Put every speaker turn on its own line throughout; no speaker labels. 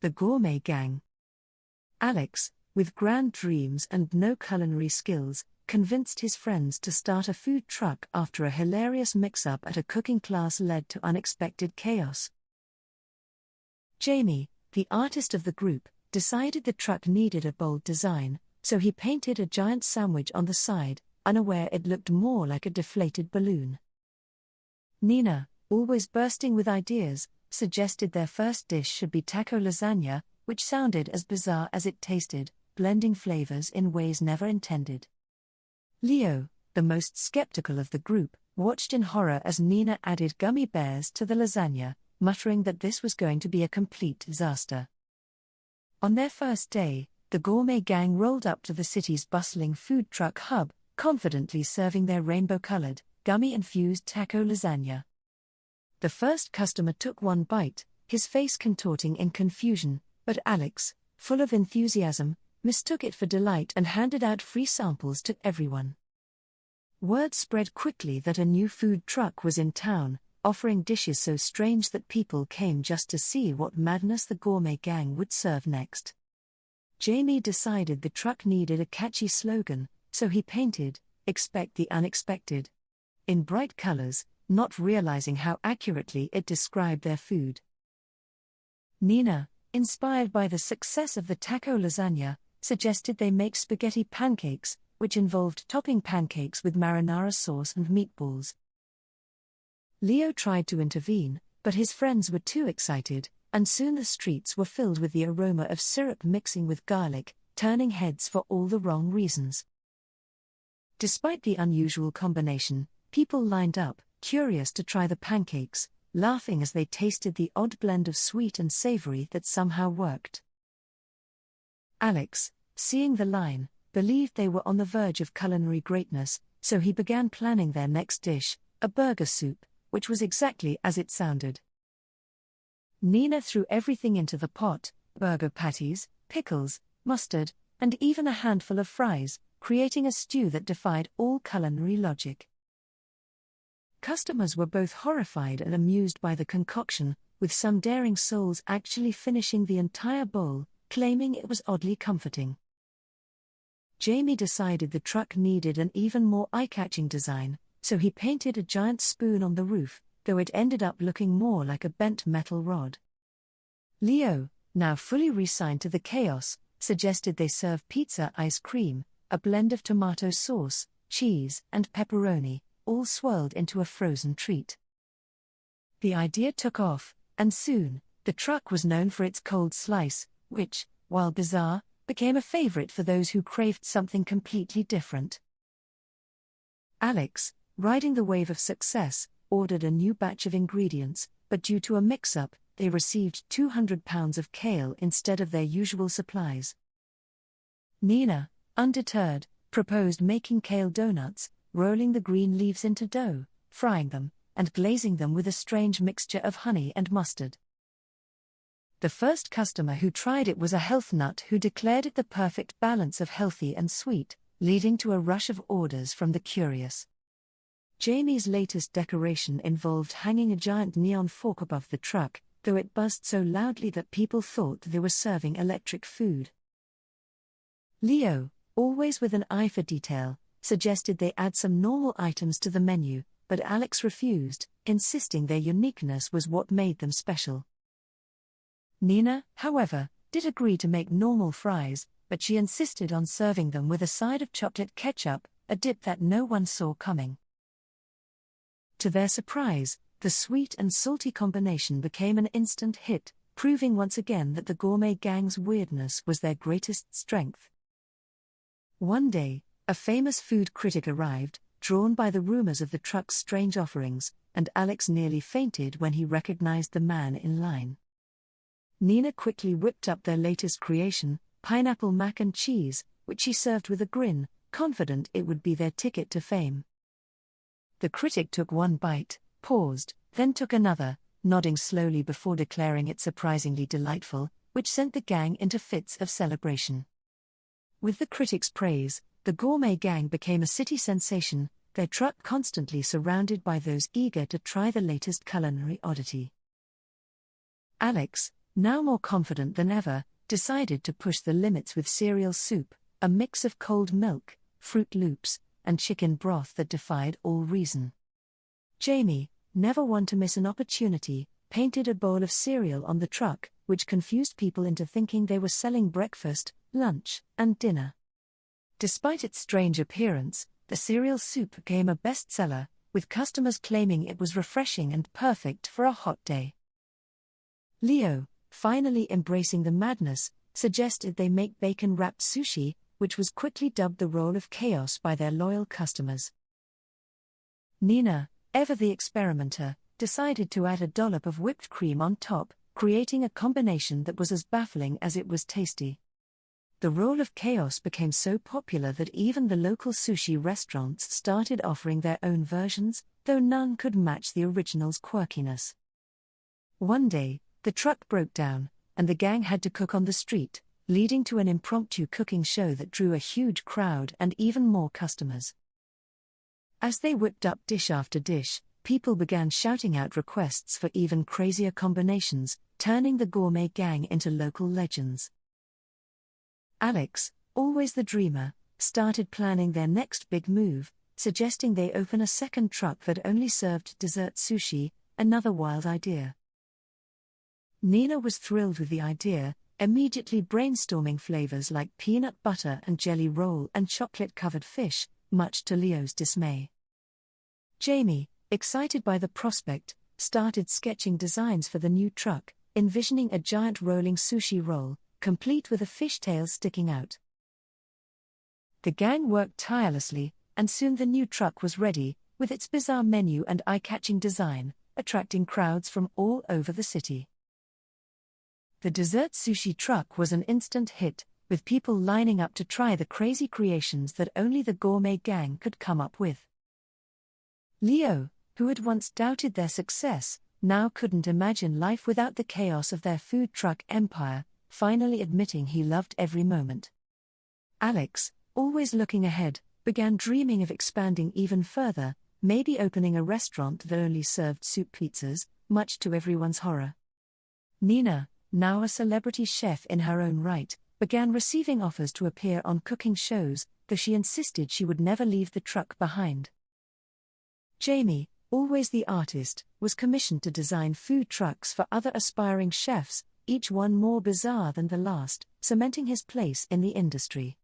The Gourmet Gang. Alex, with grand dreams and no culinary skills, convinced his friends to start a food truck after a hilarious mix-up at a cooking class led to unexpected chaos. Jamie, the artist of the group, decided the truck needed a bold design, so he painted a giant sandwich on the side, unaware it looked more like a deflated balloon. Nina, always bursting with ideas, suggested their first dish should be Taco Lasagna, which sounded as bizarre as it tasted, blending flavors in ways never intended. Leo, the most skeptical of the group, watched in horror as Nina added gummy bears to the lasagna, muttering that this was going to be a complete disaster. On their first day, the Gourmet Gang rolled up to the city's bustling food truck hub, confidently serving their rainbow-colored, gummy-infused taco lasagna. The first customer took one bite, his face contorting in confusion, but Alex, full of enthusiasm, mistook it for delight and handed out free samples to everyone. Word spread quickly that a new food truck was in town, offering dishes so strange that people came just to see what madness the Gourmet Gang would serve next. Jamie decided the truck needed a catchy slogan, so he painted, "Expect the unexpected," in bright colors, not realizing how accurately it described their food. Nina, inspired by the success of the taco lasagna, suggested they make spaghetti pancakes, which involved topping pancakes with marinara sauce and meatballs. Leo tried to intervene, but his friends were too excited, and soon the streets were filled with the aroma of syrup mixing with garlic, turning heads for all the wrong reasons. Despite the unusual combination, people lined up, curious to try the pancakes, laughing as they tasted the odd blend of sweet and savory that somehow worked. Alex, seeing the line, believed they were on the verge of culinary greatness, so he began planning their next dish, a burger soup, which was exactly as it sounded. Nina threw everything into the pot: burger patties, pickles, mustard, and even a handful of fries, creating a stew that defied all culinary logic. Customers were both horrified and amused by the concoction, with some daring souls actually finishing the entire bowl, claiming it was oddly comforting. Jamie decided the truck needed an even more eye-catching design, so he painted a giant spoon on the roof, though it ended up looking more like a bent metal rod. Leo, now fully resigned to the chaos, suggested they serve pizza ice cream, a blend of tomato sauce, cheese, and pepperoni, all swirled into a frozen treat. The idea took off, and soon, the truck was known for its cold slice, which, while bizarre, became a favorite for those who craved something completely different. Alex, riding the wave of success, ordered a new batch of ingredients, but due to a mix-up, they received 200 pounds of kale instead of their usual supplies. Nina, undeterred, proposed making kale donuts, rolling the green leaves into dough, frying them, and glazing them with a strange mixture of honey and mustard. The first customer who tried it was a health nut who declared it the perfect balance of healthy and sweet, leading to a rush of orders from the curious. Jamie's latest decoration involved hanging a giant neon fork above the truck, though it buzzed so loudly that people thought they were serving electric food. Leo, always with an eye for detail, suggested they add some normal items to the menu, but Alex refused, insisting their uniqueness was what made them special. Nina, however, did agree to make normal fries, but she insisted on serving them with a side of chocolate ketchup, a dip that no one saw coming. To their surprise, the sweet and salty combination became an instant hit, proving once again that the Gourmet Gang's weirdness was their greatest strength. One day, a famous food critic arrived, drawn by the rumors of the truck's strange offerings, and Alex nearly fainted when he recognized the man in line. Nina quickly whipped up their latest creation, pineapple mac and cheese, which she served with a grin, confident it would be their ticket to fame. The critic took one bite, paused, then took another, nodding slowly before declaring it surprisingly delightful, which sent the gang into fits of celebration. With the critic's praise, the Gourmet Gang became a city sensation, their truck constantly surrounded by those eager to try the latest culinary oddity. Alex, now more confident than ever, decided to push the limits with cereal soup, a mix of cold milk, Fruit Loops, and chicken broth that defied all reason. Jamie, never one to miss an opportunity, painted a bowl of cereal on the truck, which confused people into thinking they were selling breakfast, lunch, and dinner. Despite its strange appearance, the cereal soup became a bestseller, with customers claiming it was refreshing and perfect for a hot day. Leo, finally embracing the madness, suggested they make bacon-wrapped sushi, which was quickly dubbed the roll of chaos by their loyal customers. Nina, ever the experimenter, decided to add a dollop of whipped cream on top, creating a combination that was as baffling as it was tasty. The roll of chaos became so popular that even the local sushi restaurants started offering their own versions, though none could match the original's quirkiness. One day, the truck broke down, and the gang had to cook on the street, leading to an impromptu cooking show that drew a huge crowd and even more customers. As they whipped up dish after dish, people began shouting out requests for even crazier combinations, turning the Gourmet Gang into local legends. Alex, always the dreamer, started planning their next big move, suggesting they open a second truck that only served dessert sushi, another wild idea. Nina was thrilled with the idea, immediately brainstorming flavors like peanut butter and jelly roll and chocolate-covered fish, much to Leo's dismay. Jamie, excited by the prospect, started sketching designs for the new truck, envisioning a giant rolling sushi roll, complete with a fishtail sticking out. The gang worked tirelessly, and soon the new truck was ready, with its bizarre menu and eye-catching design, attracting crowds from all over the city. The dessert sushi truck was an instant hit, with people lining up to try the crazy creations that only the Gourmet Gang could come up with. Leo, who had once doubted their success, now couldn't imagine life without the chaos of their food truck empire, finally admitting he loved every moment. Alex, always looking ahead, began dreaming of expanding even further, maybe opening a restaurant that only served soup pizzas, much to everyone's horror. Nina, now a celebrity chef in her own right, began receiving offers to appear on cooking shows, though she insisted she would never leave the truck behind. Jamie, always the artist, was commissioned to design food trucks for other aspiring chefs, each one more bizarre than the last, cementing his place in the industry.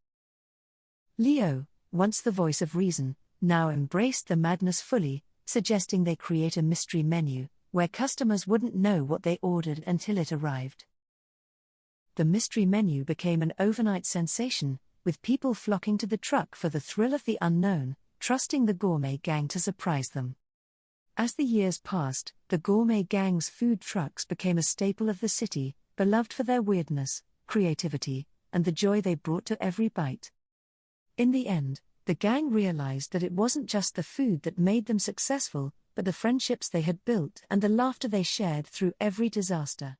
Leo, once the voice of reason, now embraced the madness fully, suggesting they create a mystery menu, where customers wouldn't know what they ordered until it arrived. The mystery menu became an overnight sensation, with people flocking to the truck for the thrill of the unknown, trusting the Gourmet Gang to surprise them. As the years passed, the Gourmet Gang's food trucks became a staple of the city, beloved for their weirdness, creativity, and the joy they brought to every bite. In the end, the gang realized that it wasn't just the food that made them successful, but the friendships they had built and the laughter they shared through every disaster.